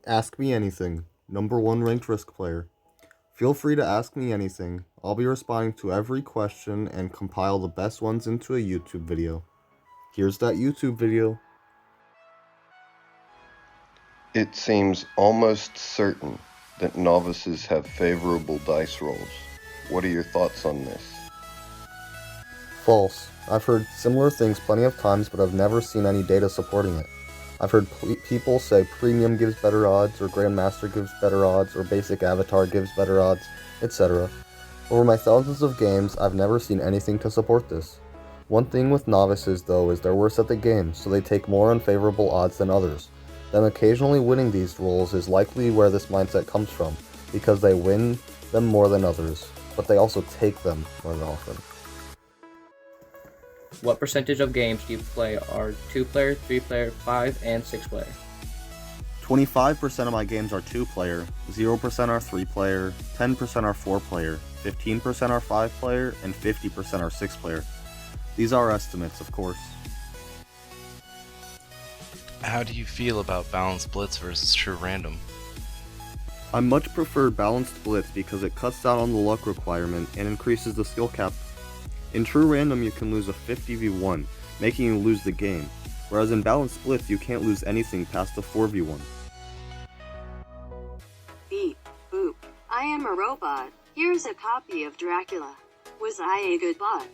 Ask me anything. Number 1 ranked risk player. Feel free to ask me anything. I'll be responding to every question and compile the best ones into a YouTube video. Here's that YouTube video. It seems almost certain that novices have favorable dice rolls. What are your thoughts on this? False. I've heard similar things plenty of times, but I've never seen any data supporting it. I've heard people say Premium gives better odds, or Grandmaster gives better odds, or Basic Avatar gives better odds, etc. Over my thousands of games, I've never seen anything to support this. One thing with novices, though, is they're worse at the game, so they take more unfavorable odds than others. Them occasionally winning these rolls is likely where this mindset comes from, because they win them more than others, but they also take them more than often. What percentage of games do you play are 2-player, 3-player, 5, and 6-player? 25% of my games are 2-player, 0% are 3-player, 10% are 4-player, 15% are 5-player, and 50% are 6-player. These are estimates, of course. How do you feel about balanced blitz versus true random? I much prefer balanced blitz because it cuts down on the luck requirement and increases the skill cap. In true random, you can lose a 50v1, making you lose the game, whereas in balanced blitz, you can't lose anything past a 4v1. Beep, boop. I am a robot. Here's a copy of Dracula. Was I a good bot?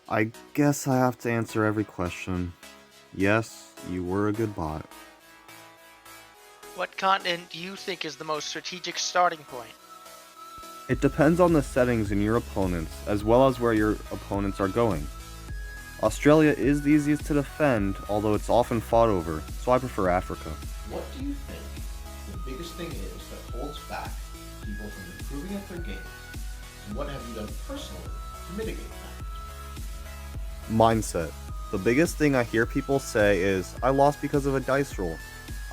I guess I have to answer every question. Yes, you were a good bot. What continent do you think is the most strategic starting point? It depends on the settings in your opponents, as well as where your opponents are going. Australia is the easiest to defend, although it's often fought over, so I prefer Africa. What do you think the biggest thing is that holds back people from improving at their game? And what have you done personally to mitigate that? Mindset. The biggest thing I hear people say is, I lost because of a dice roll.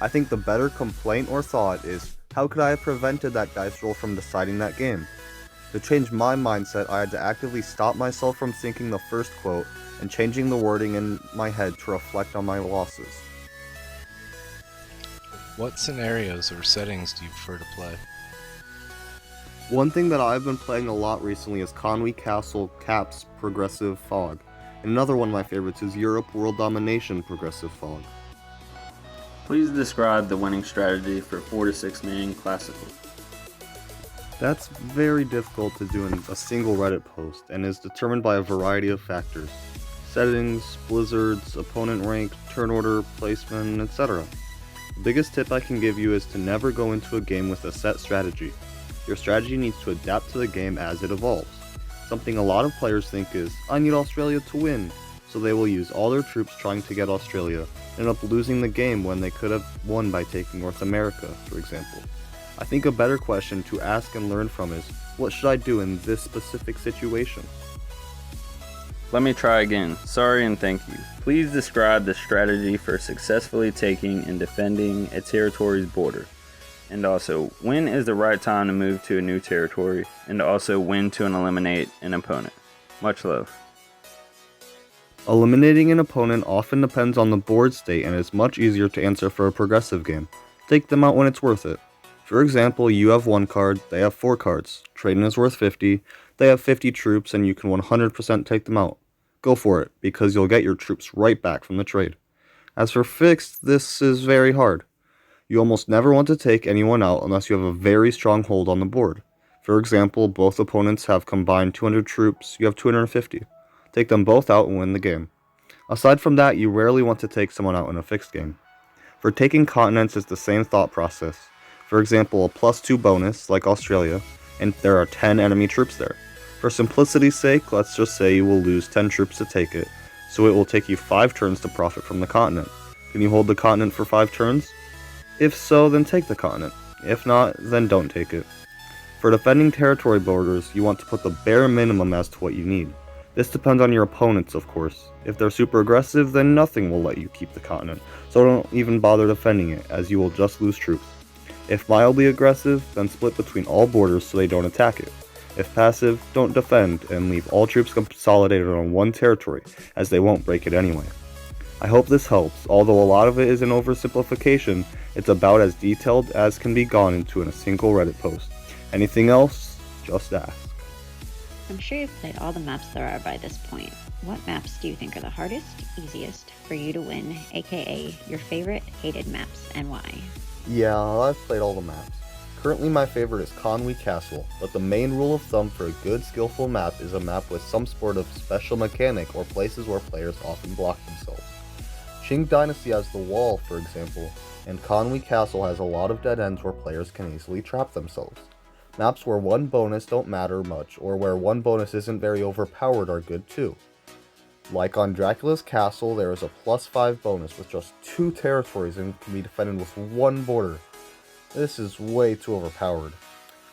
I think the better complaint or thought is, how could I have prevented that dice roll from deciding that game? To change my mindset, I had to actively stop myself from thinking the first quote and changing the wording in my head to reflect on my losses. What scenarios or settings do you prefer to play? One thing that I've been playing a lot recently is Conwy Castle Cap's Progressive Fog. And another one of my favorites is Europe World Domination Progressive Fog. Please describe the winning strategy for 4 to 6 man classical. That's very difficult to do in a single Reddit post and is determined by a variety of factors. Settings, blizzards, opponent rank, turn order, placement, etc. The biggest tip I can give you is to never go into a game with a set strategy. Your strategy needs to adapt to the game as it evolves. Something a lot of players think is, I need Australia to win, so they will use all their troops trying to get Australia, and end up losing the game when they could have won by taking North America, for example. I think a better question to ask and learn from is, what should I do in this specific situation? Let me try again. Sorry and thank you. Please describe the strategy for successfully taking and defending a territory's border. And also, when is the right time to move to a new territory, and also when to eliminate an opponent. Much love. Eliminating an opponent often depends on the board state and is much easier to answer for a progressive game. Take them out when it's worth it. For example, you have 1 card, they have 4 cards. Trading is worth 50, they have 50 troops, and you can 100% take them out. Go for it, because you'll get your troops right back from the trade. As for fixed, this is very hard. You almost never want to take anyone out unless you have a very strong hold on the board. For example, both opponents have combined 200 troops, you have 250. Take them both out and win the game. Aside from that, you rarely want to take someone out in a fixed game. For taking continents, it's the same thought process. For example, a +2 bonus, like Australia, and there are 10 enemy troops there. For simplicity's sake, let's just say you will lose 10 troops to take it, so it will take you 5 turns to profit from the continent. Can you hold the continent for 5 turns? If so, then take the continent. If not, then don't take it. For defending territory borders, you want to put the bare minimum as to what you need. This depends on your opponents, of course. If they're super aggressive, then nothing will let you keep the continent, so don't even bother defending it, as you will just lose troops. If mildly aggressive, then split between all borders so they don't attack it. If passive, don't defend, and leave all troops consolidated on one territory, as they won't break it anyway. I hope this helps. Although a lot of it is an oversimplification, it's about as detailed as can be gone into in a single Reddit post. Anything else? Just ask. I'm sure you've played all the maps there are by this point. What maps do you think are the hardest, easiest for you to win, aka your favorite hated maps, and why? Yeah, I've played all the maps. Currently my favorite is Conwy Castle, but the main rule of thumb for a good skillful map is a map with some sort of special mechanic or places where players often block themselves. Qing Dynasty has the wall, for example, and Conwy Castle has a lot of dead ends where players can easily trap themselves. Maps where one bonus don't matter much, or where one bonus isn't very overpowered are good too. Like on Dracula's Castle, there is a +5 bonus with just 2 territories and can be defended with 1 border. This is way too overpowered.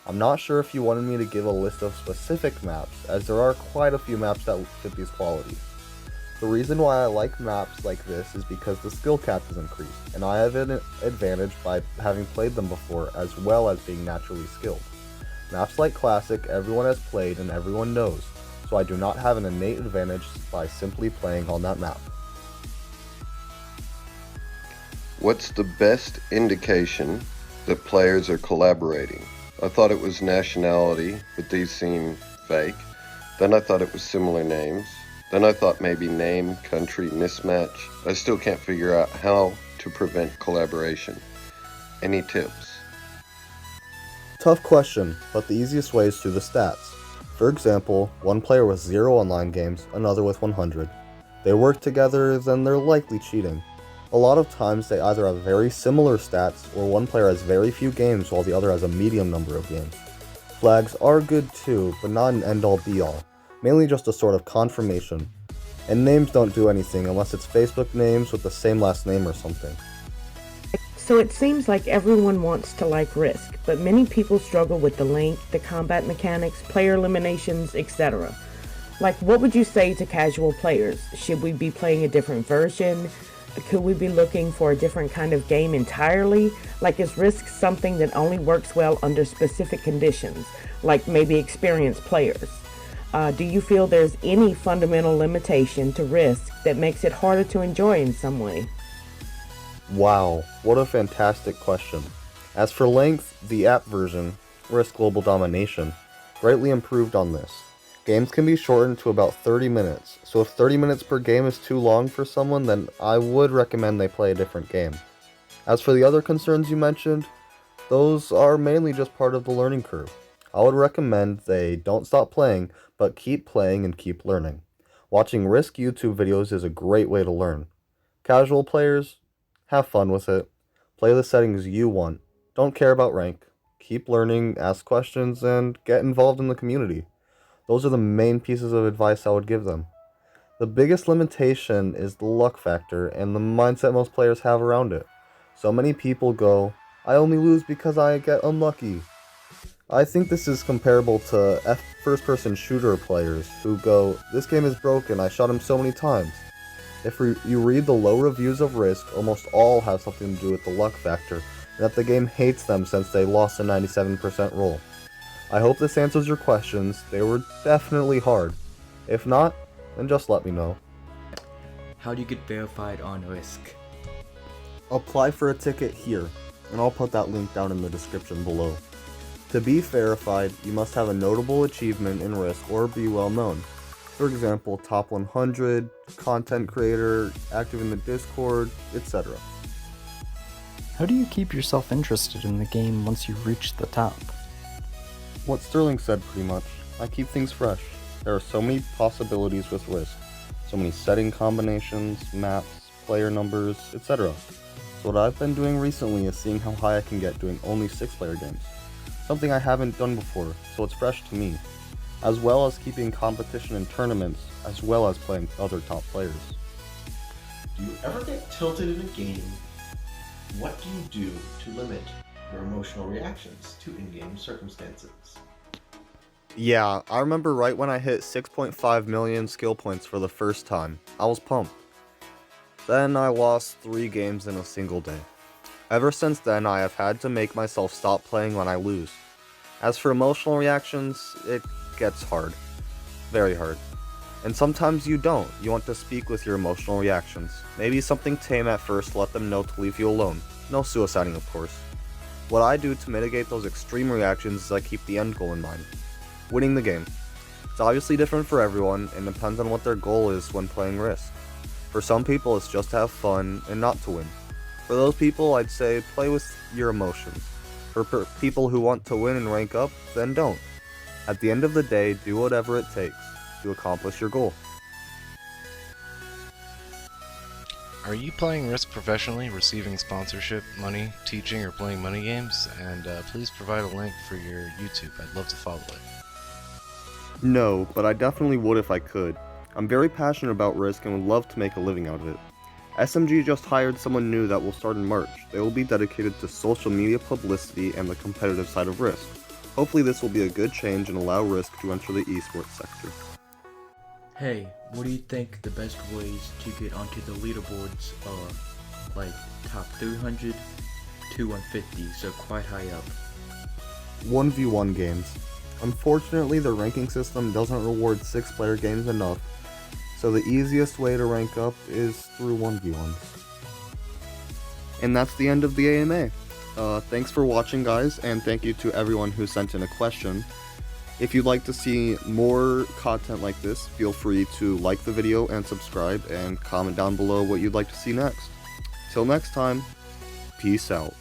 I'm not sure if you wanted me to give a list of specific maps, as there are quite a few maps that fit these qualities. The reason why I like maps like this is because the skill cap is increased, and I have an advantage by having played them before as well as being naturally skilled. Maps like Classic everyone has played and everyone knows, so I do not have an innate advantage by simply playing on that map. What's the best indication that players are collaborating? I thought it was nationality, but these seem fake. Then I thought it was similar names. Then I thought maybe name, country mismatch. I still can't figure out how to prevent collaboration. Any tips? Tough question, but the easiest way is through the stats. For example, one player with 0 online games, another with 100. They work together, then they're likely cheating. A lot of times they either have very similar stats, or one player has very few games while the other has a medium number of games. Flags are good too, but not an end-all be-all, mainly just a sort of confirmation. And names don't do anything unless it's Facebook names with the same last name or something. So it seems like everyone wants to like Risk, but many people struggle with the length, the combat mechanics, player eliminations, etc. Like, what would you say to casual players? Should we be playing a different version? Could we be looking for a different kind of game entirely? Like, is Risk something that only works well under specific conditions, like maybe experienced players? Do you feel there's any fundamental limitation to Risk that makes it harder to enjoy in some way? Wow, what a fantastic question. As for length, the app version, Risk Global Domination, greatly improved on this. Games can be shortened to about 30 minutes, so if 30 minutes per game is too long for someone, then I would recommend they play a different game. As for the other concerns you mentioned, those are mainly just part of the learning curve. I would recommend they don't stop playing, but keep playing and keep learning. Watching Risk YouTube videos is a great way to learn. Casual players, have fun with it. Play the settings you want. Don't care about rank. Keep learning, ask questions, and get involved in the community. Those are the main pieces of advice I would give them. The biggest limitation is the luck factor and the mindset most players have around it. So many people go, I only lose because I get unlucky. I think this is comparable to first-person shooter players who go, this game is broken, I shot him so many times. If you read the low reviews of Risk, almost all have something to do with the luck factor, and that the game hates them since they lost a 97% roll. I hope this answers your questions. They were definitely hard. If not, then just let me know. How do you get verified on Risk? Apply for a ticket here, and I'll put that link down in the description below. To be verified, you must have a notable achievement in Risk or be well known. For example, top 100, content creator, active in the Discord, etc. How do you keep yourself interested in the game once you've reached the top? What Sterling said pretty much. I keep things fresh. There are so many possibilities with Risk. So many setting combinations, maps, player numbers, etc. So what I've been doing recently is seeing how high I can get doing only 6-player games. Something I haven't done before, so it's fresh to me. As well as keeping competition in tournaments, as well as playing other top players. Do you ever get tilted in a game? What do you do to limit your emotional reactions to in-game circumstances? Yeah, I remember right when I hit 6.5 million skill points for the first time. I was pumped. Then I lost 3 games in a single day. Ever since then, I have had to make myself stop playing when I lose. As for emotional reactions, it gets hard. Very hard. And sometimes you don't. You want to speak with your emotional reactions. Maybe something tame at first, let them know to leave you alone. No suiciding, of course. What I do to mitigate those extreme reactions is I keep the end goal in mind. Winning the game. It's obviously different for everyone and depends on what their goal is when playing Risk. For some people it's just to have fun and not to win. For those people I'd say play with your emotions. For people who want to win and rank up, then don't. At the end of the day, do whatever it takes to accomplish your goal. Are you playing Risk professionally, receiving sponsorship, money, teaching, or playing money games? And please provide a link for your YouTube. I'd love to follow it. No, but I definitely would if I could. I'm very passionate about Risk and would love to make a living out of it. SMG just hired someone new that will start in March. They will be dedicated to social media publicity and the competitive side of Risk. Hopefully this will be a good change and allow Risk to enter the esports sector. Hey, what do you think the best ways to get onto the leaderboards are? Like top 300 to 150, so quite high up. 1v1 games. Unfortunately, the ranking system doesn't reward 6-player games enough, so the easiest way to rank up is through 1v1s. And that's the end of the AMA. Thanks for watching, guys, and thank you to everyone who sent in a question. If you'd like to see more content like this, feel free to like the video and subscribe, and comment down below what you'd like to see next. Till next time, peace out.